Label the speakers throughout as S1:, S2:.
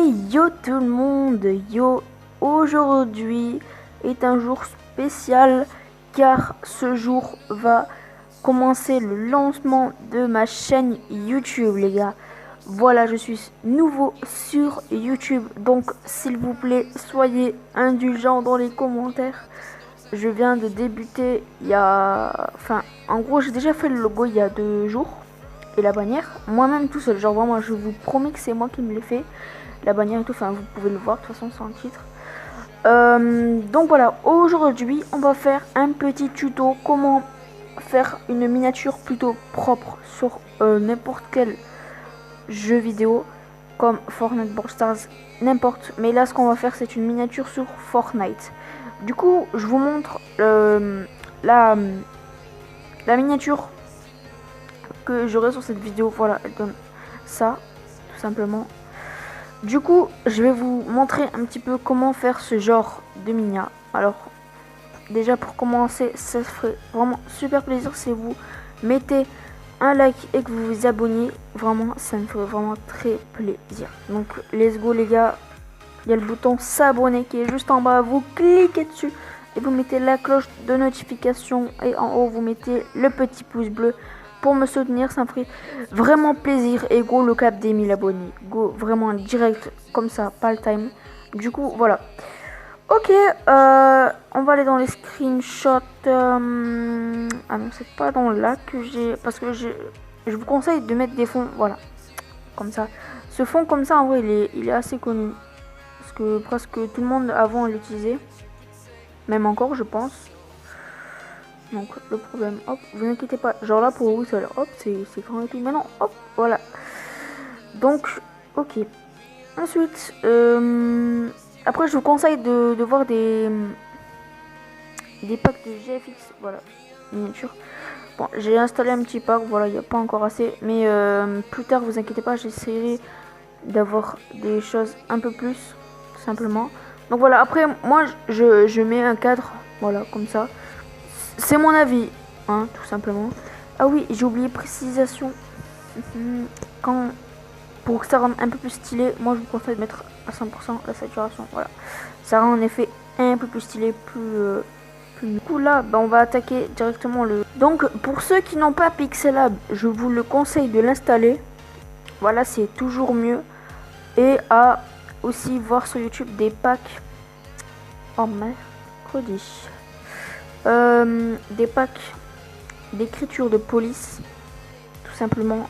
S1: Hey yo tout le monde, yo, aujourd'hui est un jour spécial car ce jour va commencer le lancement de ma chaîne YouTube les gars. Voilà, je suis nouveau sur YouTube, donc s'il vous plaît soyez indulgents dans les commentaires. Je viens de débuter en gros j'ai déjà fait le logo il y a 2 jours et la bannière, moi-même tout seul, genre vraiment je vous promets que c'est moi qui me l'ai fait. La bannière et tout, enfin vous pouvez le voir de toute façon sans le titre. Donc voilà, aujourd'hui on va faire un petit tuto comment faire une miniature plutôt propre sur n'importe quel jeu vidéo comme Fortnite, Brawl Stars, n'importe. Mais là ce qu'on va faire c'est une miniature sur Fortnite. Du coup je vous montre la miniature que j'aurai sur cette vidéo. Voilà, elle donne ça tout simplement. Du coup, je vais vous montrer un petit peu comment faire ce genre de minia. Alors, déjà pour commencer, ça ferait vraiment super plaisir si vous mettez un like et que vous vous abonnez. Vraiment, ça me ferait vraiment très plaisir. Donc, let's go les gars. Il y a le bouton s'abonner qui est juste en bas. Vous cliquez dessus et vous mettez la cloche de notification. Et en haut, vous mettez le petit pouce bleu. Pour me soutenir, ça me ferait vraiment plaisir. Et go le cap des 1000 abonnés. Go vraiment direct comme ça, pas le time. Du coup, voilà. Ok, on va aller dans les screenshots. Ah non, c'est pas dans là que j'ai... Parce que je vous conseille de mettre des fonds, voilà. Comme ça. Ce fond comme ça, en vrai, il est assez connu. Parce que presque tout le monde avant l'utilisait. Même encore, je pense. Donc le problème, hop, vous inquiétez pas, genre là pour vous ça hop, c'est grand et tout, mais non, hop, voilà. Donc, ok. Ensuite, après je vous conseille de voir des packs de GFX, voilà, miniature. Bon, j'ai installé un petit pack, voilà, il n'y a pas encore assez, mais plus tard, vous inquiétez pas, j'essaierai d'avoir des choses un peu plus, tout simplement. Donc voilà, après, moi, je mets un cadre, voilà, comme ça. C'est mon avis, hein, tout simplement. Ah oui, j'ai oublié précisation. Quand, pour que ça rende un peu plus stylé, moi je vous conseille de mettre à 100% la saturation. Voilà, ça rend en effet un peu plus stylé, plus. Du coup là, bah, on va attaquer directement le. Donc pour ceux qui n'ont pas Pixelab, je vous le conseille de l'installer. Voilà, c'est toujours mieux. Et à aussi voir sur YouTube des packs. Oh mercredi. Des packs d'écriture de police, tout simplement.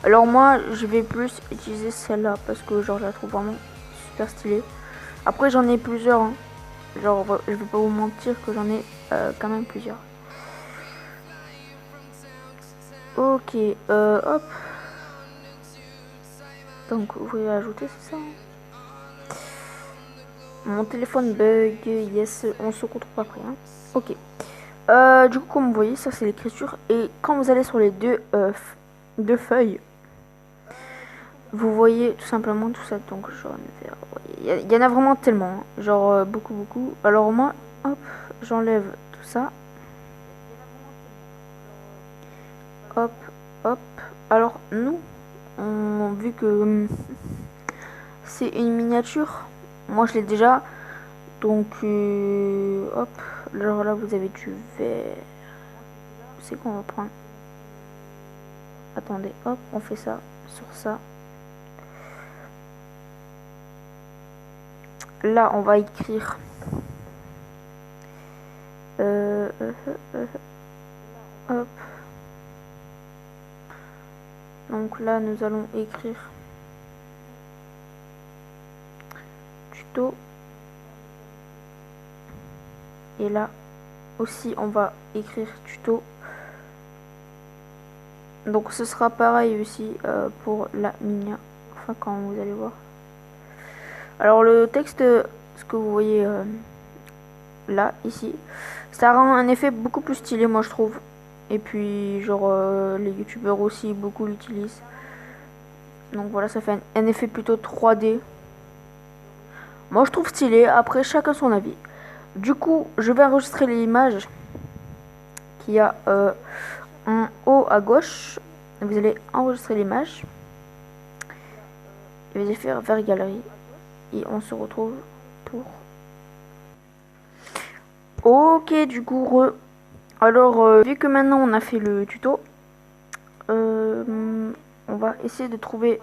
S1: Alors moi je vais plus utiliser celle-là parce que genre je la trouve vraiment super stylée. Après j'en ai plusieurs, hein. Genre je vais pas vous mentir que j'en ai quand même plusieurs. Ok, hop. Donc ouvrir et ajouter, c'est ça, hein. Mon téléphone bug, yes, on se retrouve après, hein. Ok. Du coup, comme vous voyez, ça c'est l'écriture. Et quand vous allez sur les deux feuilles, vous voyez tout simplement tout ça. Donc, jaune, vert. Il y en a vraiment tellement, hein. Genre beaucoup, beaucoup. Alors, moi, hop, j'enlève tout ça. Hop, hop. Alors, nous, vu que c'est une miniature, moi je l'ai déjà. Donc, hop. Alors là, vous avez du vert. C'est qu'on va prendre. Attendez, hop, on fait ça sur ça. Là, on va écrire. Hop. Donc là, nous allons écrire tuto. Et là aussi, on va écrire tuto. Donc ce sera pareil aussi pour la minia. Enfin, quand vous allez voir. Alors le texte, ce que vous voyez là, ici, ça rend un effet beaucoup plus stylé, moi je trouve. Et puis genre les youtubeurs aussi beaucoup l'utilisent. Donc voilà, ça fait un effet plutôt 3D. Moi je trouve stylé, après chacun son avis. Du coup, je vais enregistrer l'image qu'il y a en haut à gauche. Vous allez enregistrer l'image. Et vous allez faire vers galerie. et on se retrouve pour... Ok, du coup, alors, vu que maintenant on a fait le tuto, on va essayer de trouver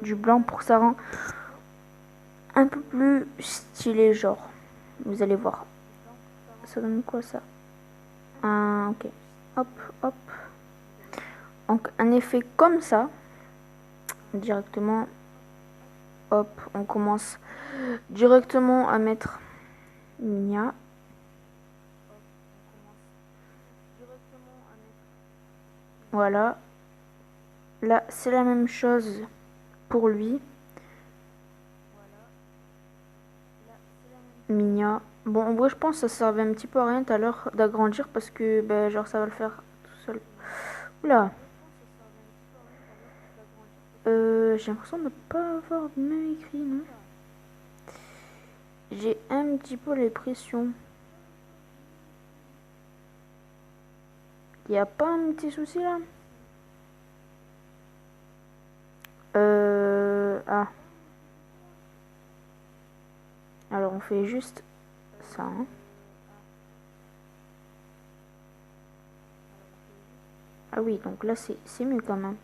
S1: du blanc pour que ça rend un peu plus stylé, genre. Vous allez voir. Ça donne quoi ça? Ah, ok. Hop, hop. Donc un effet comme ça, directement. Hop, on commence directement à mettre Nia. Voilà. Là, c'est la même chose pour lui. Mia. Bon, en vrai, je pense que ça servait un petit peu à rien tout à l'heure d'agrandir parce que, ben, genre, ça va le faire tout seul. Oula. J'ai l'impression de ne pas avoir bien écrit, non? J'ai un petit peu l'impression. Il n'y a pas un petit souci là? Ah. Alors, on fait juste ça, hein. Ah oui, donc là, c'est mieux quand même.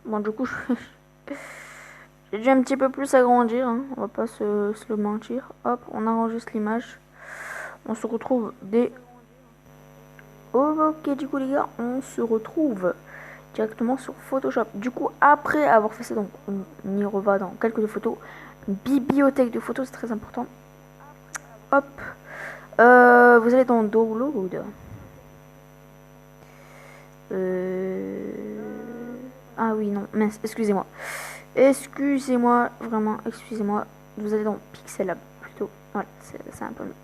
S1: Bon, du coup, j'ai dû un petit peu plus agrandir, hein. On va pas se le mentir. Hop, on enregistre l'image. On se retrouve dès... Ok, du coup, les gars, on se retrouve directement sur Photoshop. Du coup, après avoir fait ça, donc on y reva dans quelques photos. Une bibliothèque de photos, c'est très important. Hop. Vous allez dans Download. Ah oui, non, mince, excusez-moi. Excusez-moi, vraiment, excusez-moi. Vous allez dans Pixel Lab plutôt. Voilà, c'est un peu mieux.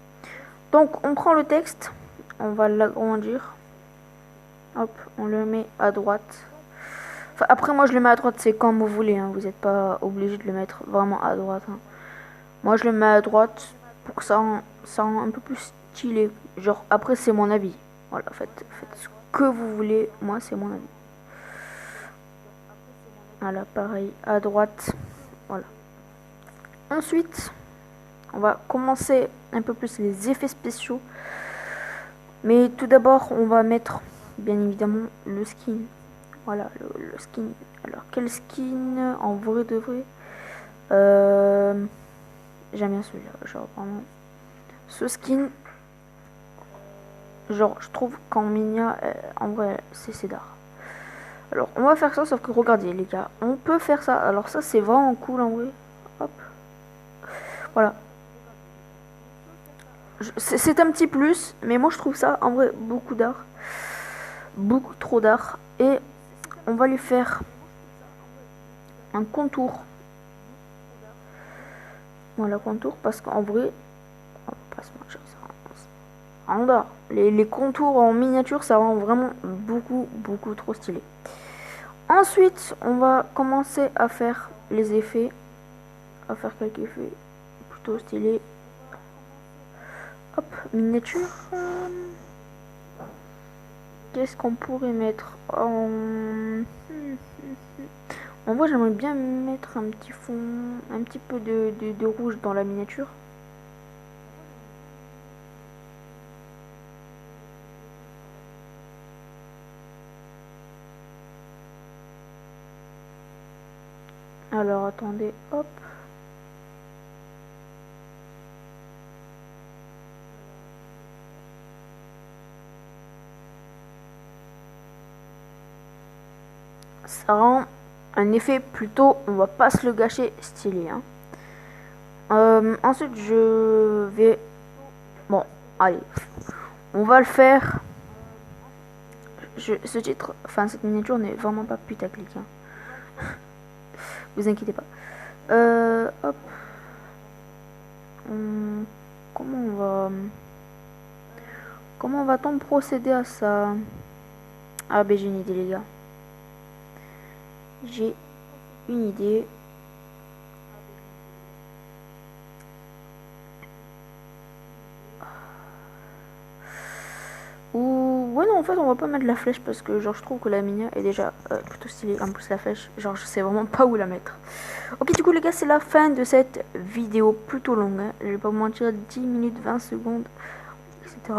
S1: Donc, on prend le texte, on va l'agrandir. Hop, on le met à droite. Enfin, après, moi, je le mets à droite, c'est comme vous voulez, hein. Vous n'êtes pas obligé de le mettre vraiment à droite, hein. Moi, je le mets à droite pour que ça rend un peu plus stylé. Genre, après, c'est mon avis. Voilà, faites ce que vous voulez. Moi, c'est mon avis. Voilà, pareil, à droite. Voilà. Ensuite, on va commencer un peu plus les effets spéciaux. Mais tout d'abord, on va mettre, bien évidemment, le skin. Voilà, le skin. Alors, quel skin en vrai de vrai? J'aime bien celui-là, genre vraiment. Ce skin, genre, je trouve qu'en Minia, en vrai, c'est d'art. Alors, on va faire ça, sauf que regardez, les gars, on peut faire ça. Alors, ça, c'est vraiment cool en vrai. Hop. Voilà. C'est un petit plus, mais moi, je trouve ça en vrai beaucoup d'art. Beaucoup trop d'art. Et on va lui faire un contour. Voilà, contour, parce qu'en vrai, on va pas se mentir, ça rend d'art. Les contours en miniature, ça rend vraiment beaucoup trop stylé. Ensuite, on va commencer à faire les effets. À faire quelques effets plutôt stylés. Hop, miniature. Qu'est-ce qu'on pourrait mettre en vrai, j'aimerais bien mettre un petit fond, un petit peu de rouge dans la miniature. Alors, attendez, hop. Ça rend un effet plutôt, on va pas se le gâcher, stylé, hein. Ensuite, je vais... Bon, allez. On va le faire. Ce titre, enfin cette miniature n'est vraiment pas putaclic, hein. Vous inquiétez pas. Hop. Comment on va... Comment va-t-on procéder à ça? Ah ben j'ai une idée les gars. J'ai une idée. Ou ouais non en fait on va pas mettre la flèche parce que genre je trouve que la Minia est déjà plutôt stylée. En plus la flèche, genre je sais vraiment pas où la mettre. Ok du coup les gars c'est la fin de cette vidéo plutôt longue. Hein. Je vais pas vous mentir, 10 minutes, 20 secondes, etc.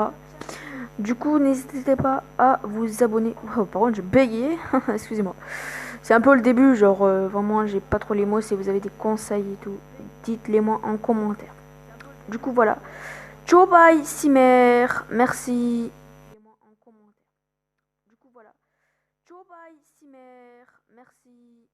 S1: Du coup n'hésitez pas à vous abonner. Oh, par contre j'ai bégayé, excusez-moi. C'est un peu le début, genre vraiment j'ai pas trop les mots. Si vous avez des conseils et tout, dites-les moi en commentaire. Du coup voilà. Ciao bye Simer, merci. Du coup voilà. Ciao bye Simer, merci.